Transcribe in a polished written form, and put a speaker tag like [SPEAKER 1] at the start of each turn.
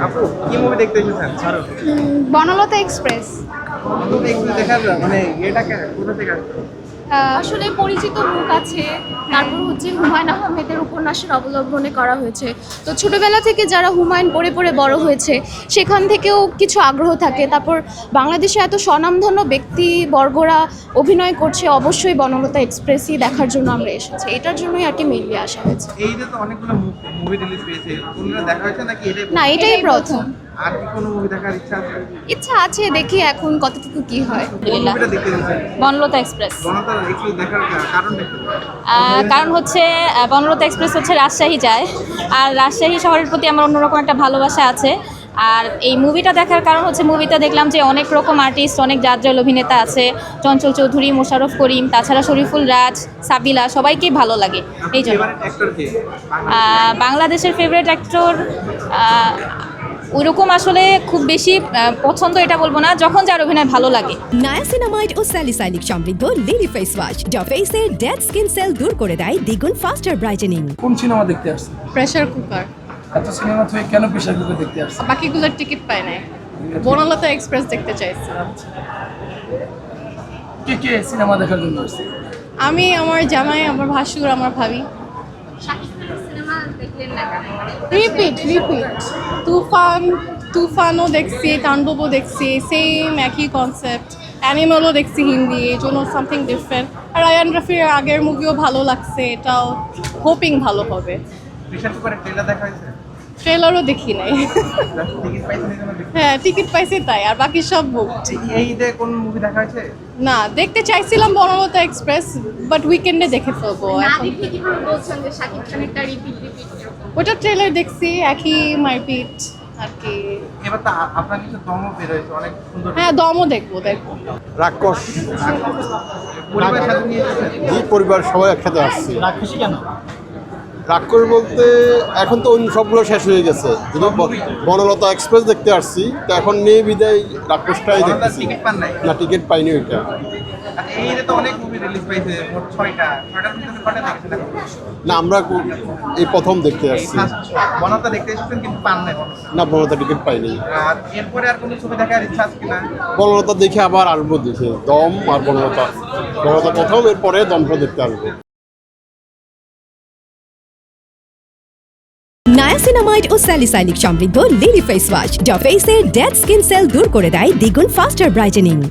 [SPEAKER 1] আপু কি মুভি দেখতে এসেছেন? ছাড়ো।
[SPEAKER 2] বনলতা এক্সপ্রেস।
[SPEAKER 1] বনলতা এক্সপ্রেস দেখার মানে এটা কোথা থেকে আসছে?
[SPEAKER 3] আসলে পরিচিত মুখ আছে, তারপর হচ্ছে হুমায়ুন আহমেদের উপন্যাসের অবলম্বনে করা হয়েছে। তো ছোটবেলা থেকে যারা হুমায়ুন পড়ে পড়ে বড় হয়েছে সেখান থেকেও কিছু আগ্রহ থাকে। তারপর বাংলাদেশে এত স্বনামধন্য ব্যক্তিবর্গরা অভিনয় করছে, অবশ্যই বনলতা এক্সপ্রেসই দেখার জন্য আমরা এসেছি। এটার জন্যই আর কি মেইনলি আসা হয়েছে।
[SPEAKER 1] এই যে তো অনেকগুলো মুভি রিলিজ পেয়েছে, কোনটা দেখা হয়েছে নাকি এটাই
[SPEAKER 3] না, এটাই প্রথম।
[SPEAKER 1] আর কি কোনো মুভি দেখার ইচ্ছা আছে?
[SPEAKER 3] ইচ্ছা আছে, দেখি এখন কতটুকু কি হয়।
[SPEAKER 1] কোন মুভিটা দেখতে এসেছেন?
[SPEAKER 4] বনলতা এক্সপ্রেস।
[SPEAKER 1] বনলতা এক্সপ্রেস দেখার কারণ দেখতে
[SPEAKER 4] কারণ হচ্ছে বনলতা এক্সপ্রেস হচ্ছে রাজশাহী যায়, আর রাজশাহী শহরের প্রতি আমার অন্যরকম একটা ভালোবাসা আছে। আর এই মুভিটা দেখার কারণ হচ্ছে মুভিটা দেখলাম যে অনেক রকম আর্টিস্ট, অনেক জাজল অভিনেতা আছে, চঞ্চল চৌধুরী, মোশাররফ করিম, তাছাড়া শরীফুল রাজ, সাবিলা, সবাইকেই ভালো লাগে। এই জন্য
[SPEAKER 1] ফেভারিট অ্যাক্টর কে?
[SPEAKER 4] বাংলাদেশের ফেভারিট অ্যাক্টর ওইরকম আসলে খুব বেশি পছন্দ এটা বলবো না, যখন যার অভিনয় ভালো লাগে।
[SPEAKER 5] নায়াসিনামাইড ও স্যালিসাইলিক সমৃদ্ধ লিলি ফেস ওয়াশ যা ফেসের ডেড স্কিন সেল দূর করে দেয় দ্বিগুণ ফাস্টার ব্রাইটেনিং।
[SPEAKER 6] কোন সিনেমা দেখতে আসছে?
[SPEAKER 2] Pressure cooker.
[SPEAKER 6] এত সিনেমা থেকে কেন প্রেশার কুকার দেখতে আসছে?
[SPEAKER 2] বাকিগুলোর টিকিট পাই নাই, বনলতা এক্সপ্রেস দেখতে চাইছিলাম।
[SPEAKER 6] কে কে সিনেমা দেখার জন্য আসছে?
[SPEAKER 2] আমি, আমার জামাই, আমার ভাসুর, আমার ভাবি। রিপিট তুফানও দেখছি, তাণ্ডবও দেখছি, সেম একই কনসেপ্ট। অ্যানিমালও দেখছি হিন্দি, এই জন্য সামথিং ডিফারেন্ট। আর আয়ান রাফির আগের মুভিও ভালো লাগছে, এটাও হোপিং ভালো হবে।
[SPEAKER 1] প্রেসার কুকারের ট্রেলার দেখা হয়েছে?
[SPEAKER 2] ট্রেলারও দেখি নাই।
[SPEAKER 1] টিকিট পাইছেন এই জন্য দেখতে?
[SPEAKER 2] হ্যাঁ, টিকিট পাইছি তাই, আর বাকি সব বুকড।
[SPEAKER 1] এই ঈদে কোন মুভি দেখা হয়েছে?
[SPEAKER 2] না, দেখতে চাইছিলাম বনলতা এক্সপ্রেস, বাট উইকেন্ডে দেখে ফেলবো। ওটা ট্রেলার দেখছি, একই মারপিট আর কি।
[SPEAKER 1] এবার তো আপনার কিছু দমও বের হয়েছে, অনেক সুন্দর।
[SPEAKER 2] হ্যাঁ, দমও দেখবো।
[SPEAKER 7] রাক্ষস।
[SPEAKER 1] পরিবারের সাথে নিয়ে এসেছেন?
[SPEAKER 7] জি, পরিবার সবাই একসাথে আসছি।
[SPEAKER 1] রাক্ষসী কেন?
[SPEAKER 7] রাক্ষস বলতে এখন তো অন্য সবগুলো শেষ হয়ে গেছে, যদি বনলতা এক্সপ্রেস দেখতে আসছি, তো এখন নেই বিদায় রাক্ষসটাই দেখতেছি।
[SPEAKER 1] টিকিট পান নাই?
[SPEAKER 7] না, টিকিট পাইনি ওইটা।
[SPEAKER 1] আচ্ছা, এই ঈদে তো অনেক মুভি রিলিজ পাইছে, মোট 6টার মধ্যে কটা দেখেছেন এখন?
[SPEAKER 7] না, আমরা এই প্রথম দেখতে
[SPEAKER 1] এই
[SPEAKER 7] আসছি।
[SPEAKER 1] ফার্স্ট বনলতা দেখতে এসেছেন কিন্তু পান নাই বনলতা।
[SPEAKER 7] না, বনলতা টিকিট পাইনি।
[SPEAKER 1] আর এরপরে আর কোনো ছবি দেখার ইচ্ছা আছে কিনা?
[SPEAKER 7] বনলতা দেখে আবার আসবো, দেখে দম আর বনলতা প্রথম, এরপরে দমটা দেখতে আসবো।
[SPEAKER 5] নায়াসিনামাইড ও স্যালিসাইলিক সমৃদ্ধ লিলি ফেস ওয়াশ যা ফেসের ডেড স্কিন সেল দূর করে দেয় দ্বিগুণ ফাস্টার ব্রাইটেনিং।